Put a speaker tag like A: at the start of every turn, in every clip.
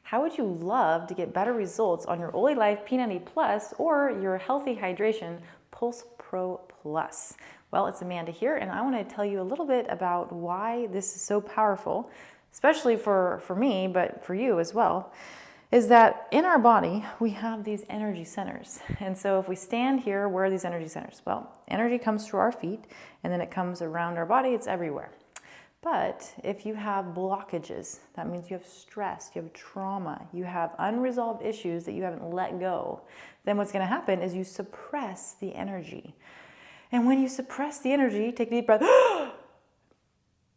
A: How would you love to get better results on your Oly Life P90 Plus or your Healthy Hydration Pulse Pro Plus? Well, it's Amanda here, and I want to tell you a little bit about why this is so powerful, especially for me, but for you as well, is that in our body, we have these energy centers. And so if we stand here, where are these energy centers? Well, energy comes through our feet, and then it comes around our body. It's everywhere. But if you have blockages, that means you have stress, you have trauma, you have unresolved issues that you haven't let go, then what's going to happen is you suppress the energy. And when you suppress the energy, take a deep breath,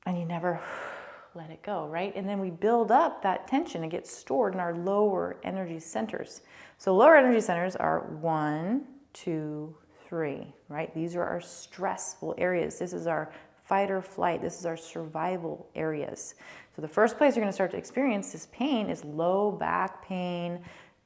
A: and you never let it go, right? And then we build up that tension and gets stored in our lower energy centers. So lower energy centers are 1, 2, 3, right? These are our stressful areas. This is our fight or flight. This is our survival areas. So the first place you're going to start to experience this pain is low back pain,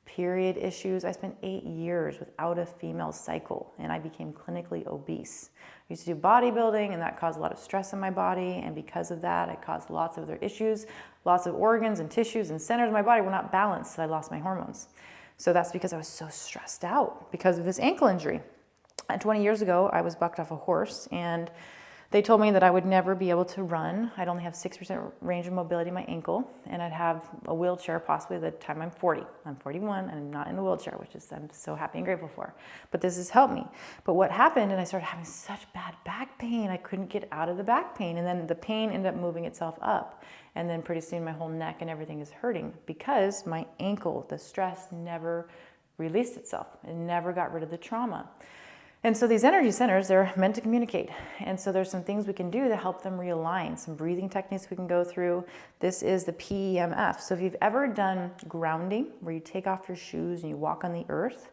A: period issues. I spent 8 years without a female cycle, and I became clinically obese. I used to do bodybuilding, and that caused a lot of stress in my body, and because of that, it caused lots of other issues. Lots of organs and tissues and centers of my body were not balanced, so I lost my hormones. So that's because I was so stressed out because of this ankle injury. And 20 years ago, I was bucked off a horse, and they told me that I would never be able to run. I'd only have 6% range of mobility in my ankle, and I'd have a wheelchair possibly by the time I'm 40. I'm 41, and I'm not in the wheelchair, which is I'm so happy and grateful for. But this has helped me. But what happened, and I started having such bad back pain, I couldn't get out of the back pain, and then the pain ended up moving itself up. And then pretty soon my whole neck and everything is hurting because my ankle, the stress never released itself. It never got rid of the trauma. And so these energy centers, they're meant to communicate. And so there's some things we can do to help them realign, some breathing techniques we can go through. This is the PEMF. So if you've ever done grounding, where you take off your shoes and you walk on the earth,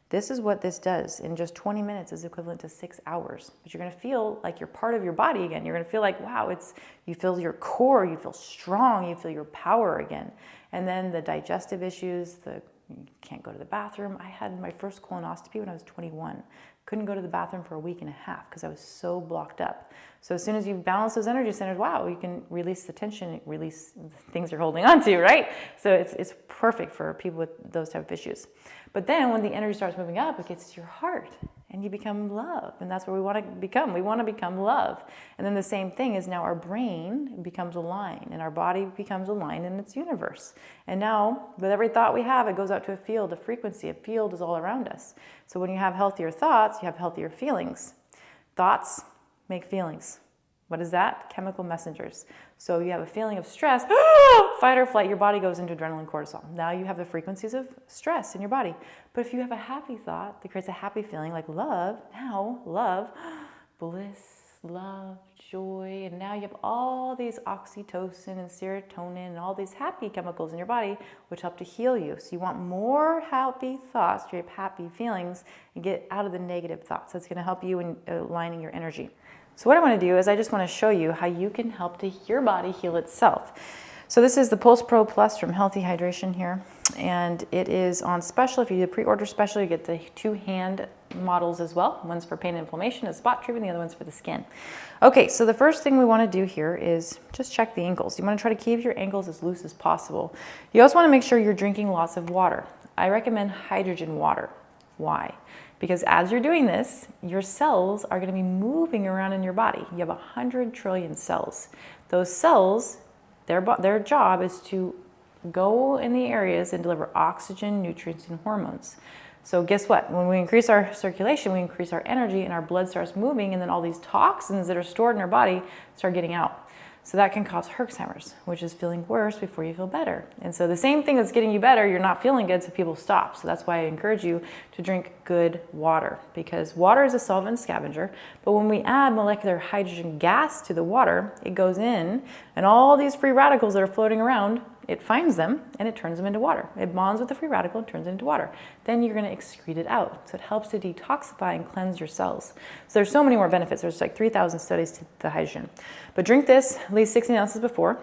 A: this is what this does. In just 20 minutes is equivalent to 6 hours. But you're gonna feel like you're part of your body again. You're gonna feel like, wow, you feel your core, you feel strong, you feel your power again. And then the digestive issues, you can't go to the bathroom. I had my first colonoscopy when I was 21. Couldn't go to the bathroom for a week and a half because I was so blocked up. So as soon as you balance those energy centers, wow, you can release the tension, release the things you're holding on to, right? So it's perfect for people with those type of issues. But then when the energy starts moving up, it gets to your heart and you become love. And that's where we want to become. We want to become love. And then the same thing is now our brain becomes aligned and our body becomes aligned in its universe. And now with every thought we have, it goes out to a field, a frequency. A field is all around us. So when you have healthier thoughts, you have healthier feelings. Thoughts make feelings. What is that? Chemical messengers. So you have a feeling of stress, fight or flight, your body goes into adrenaline cortisol. Now you have the frequencies of stress in your body. But if you have a happy thought that creates a happy feeling like love, now love, bliss, love, joy, and now you have all these oxytocin and serotonin and all these happy chemicals in your body which help to heal you. So you want more happy thoughts, to have happy feelings, and get out of the negative thoughts. That's going to help you in aligning your energy. So what I want to do is I just want to show you how you can help to your body heal itself. So this is the Pulse Pro Plus from Healthy Hydration here, and it is on special. If you do pre-order special, you get the 2 hand models as well. One's for pain and inflammation, a spot treatment, the other one's for the skin. Okay, so the first thing we want to do here is just check the ankles. You want to try to keep your ankles as loose as possible. You also want to make sure you're drinking lots of water. I recommend hydrogen water. Why? Because as you're doing this, your cells are going to be moving around in your body. You have 100 trillion cells. Those cells, their job is to go in the areas and deliver oxygen, nutrients, and hormones. So guess what? When we increase our circulation, we increase our energy and our blood starts moving, and then all these toxins that are stored in our body start getting out. So that can cause Herxheimer's, which is feeling worse before you feel better. And so the same thing that's getting you better, you're not feeling good, so people stop. So that's why I encourage you to drink good water, because water is a solvent scavenger. But when we add molecular hydrogen gas to the water, it goes in, and all these free radicals that are floating around, it finds them and it turns them into water. It bonds with the free radical and turns it into water. Then you're going to excrete it out. So it helps to detoxify and cleanse your cells. So there's so many more benefits. There's like 3,000 studies to the hydrogen. But drink this at least 16 ounces before.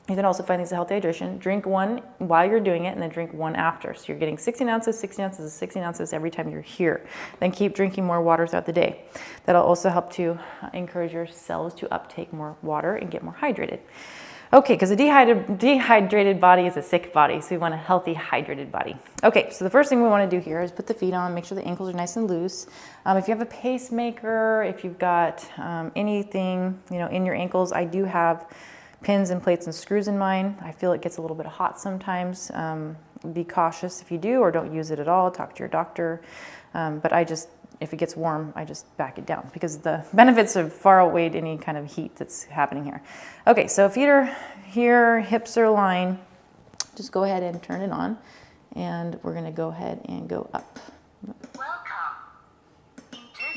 A: You can also find these at Healthy Hydration. Drink one while you're doing it and then drink one after. So you're getting 16 ounces, 16 ounces, 16 ounces every time you're here. Then keep drinking more water throughout the day. That'll also help to encourage your cells to uptake more water and get more hydrated. Okay, because a dehydrated body is a sick body, so we want a healthy, hydrated body. Okay, so the first thing we want to do here is put the feet on, make sure the ankles are nice and loose. If you have a pacemaker, if you've got anything, in your ankles, I do have pins and plates and screws in mine. I feel it gets a little bit hot sometimes. Be cautious if you do, or don't use it at all. Talk to your doctor. But if it gets warm, I just back it down because the benefits have far outweighed any kind of heat that's happening here. Okay, so feet are here, hips are aligned. Just go ahead and turn it on, and we're gonna go ahead and go up.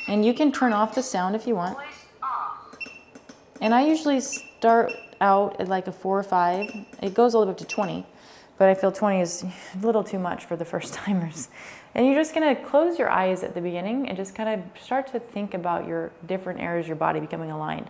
A: And you can turn off the sound if you want. And I usually start out at like a 4 or 5. It goes all the way up to 20, but I feel 20 is a little too much for the first timers. And you're just gonna close your eyes at the beginning and just kind of start to think about your different areas of your body becoming aligned.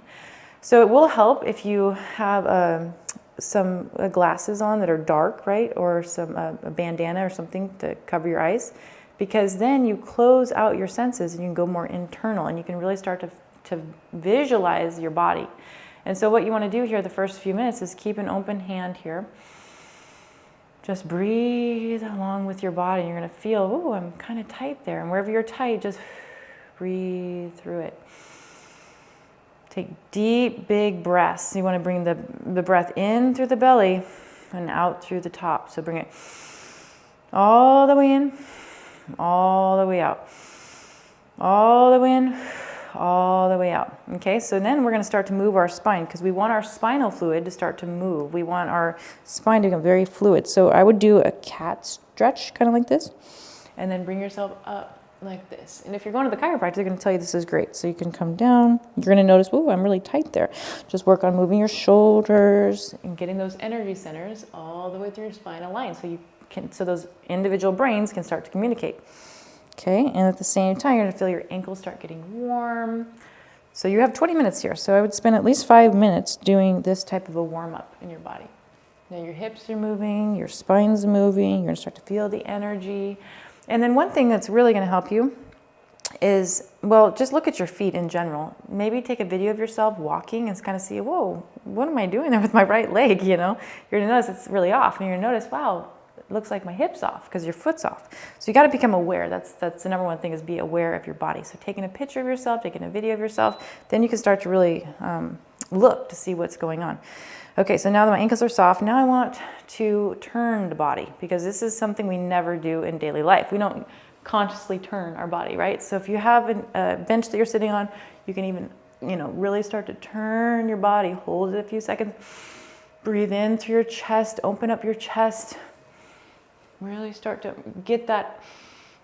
A: So it will help if you have some glasses on that are dark, right? Or a bandana or something to cover your eyes, because then you close out your senses and you can go more internal and you can really start to visualize your body. And so what you wanna do here the first few minutes is keep an open hand here. Just breathe along with your body. You're gonna feel, ooh, I'm kind of tight there. And wherever you're tight, just breathe through it. Take deep, big breaths. You wanna bring the breath in through the belly and out through the top. So bring it all the way in, all the way out. All the way in, all the way out. Okay, so then we're going to start to move our spine because we want our spinal fluid to start to move. We want our spine to become very fluid. So I would do a cat stretch, kind of like this, and then bring yourself up like this. And if you're going to the chiropractor, they're going to tell you this is great. So you can come down. You're going to notice, ooh, I'm really tight there. Just work on moving your shoulders and getting those energy centers all the way through your spine aligned, so those individual brains can start to communicate. Okay, and at the same time, you're gonna feel your ankles start getting warm. So you have 20 minutes here. So I would spend at least 5 minutes doing this type of a warm-up in your body. Now your hips are moving, your spine's moving, you're gonna start to feel the energy. And then one thing that's really gonna help you is, well, just look at your feet in general. Maybe take a video of yourself walking and kind of see, whoa, what am I doing there with my right leg, You're gonna notice it's really off, and you're gonna notice, wow, it looks like my hip's off because your foot's off. So you got to become aware. That's the number one thing, is be aware of your body. So taking a picture of yourself, taking a video of yourself, then you can start to really look to see what's going on. Okay, so now that my ankles are soft, now I want to turn the body, because this is something we never do in daily life. We don't consciously turn our body, right? So if you have a bench that you're sitting on, you can even, really start to turn your body. Hold it a few seconds. Breathe in through your chest, open up your chest. Really start to get that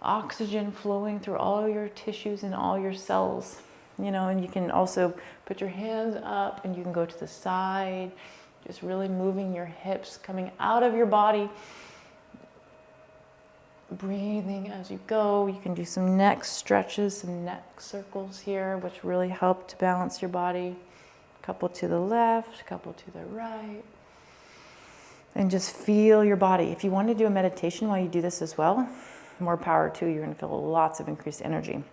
A: oxygen flowing through all your tissues and all your cells, and you can also put your hands up and you can go to the side, just really moving your hips, coming out of your body, breathing as you go. You can do some neck stretches, some neck circles here, which really help to balance your body. A couple to the left, a couple to the right. And just feel your body. If you want to do a meditation while you do this as well, more power to you. You're going to feel lots of increased energy.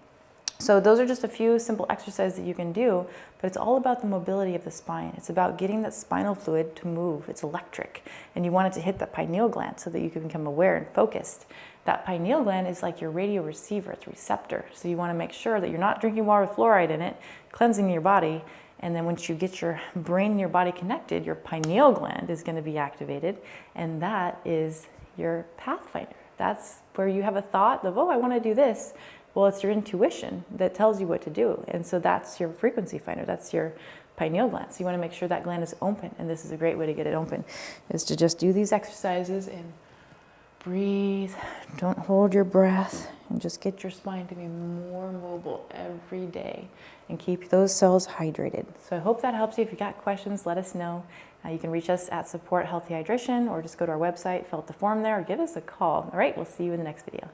A: So those are just a few simple exercises that you can do, but it's all about the mobility of the spine. It's about getting that spinal fluid to move. It's electric, and you want it to hit that pineal gland so that you can become aware and focused. That pineal gland is like your radio receiver, it's a receptor. So you want to make sure that you're not drinking water with fluoride in it, cleansing your body. And then once you get your brain and your body connected, your pineal gland is going to be activated, and that is your pathfinder. That's where you have a thought of, oh, I want to do this. Well, it's your intuition that tells you what to do. And so that's your frequency finder. That's your pineal gland. So you want to make sure that gland is open. And this is a great way to get it open, is to just do these exercises and breathe. Don't hold your breath, and just get your spine to be more mobile every day and keep those cells hydrated. So I hope that helps you. If you got questions, let us know. You can reach us at Support Healthy Hydration, or just go to our website, fill out the form there, or give us a call. All right, we'll see you in the next video.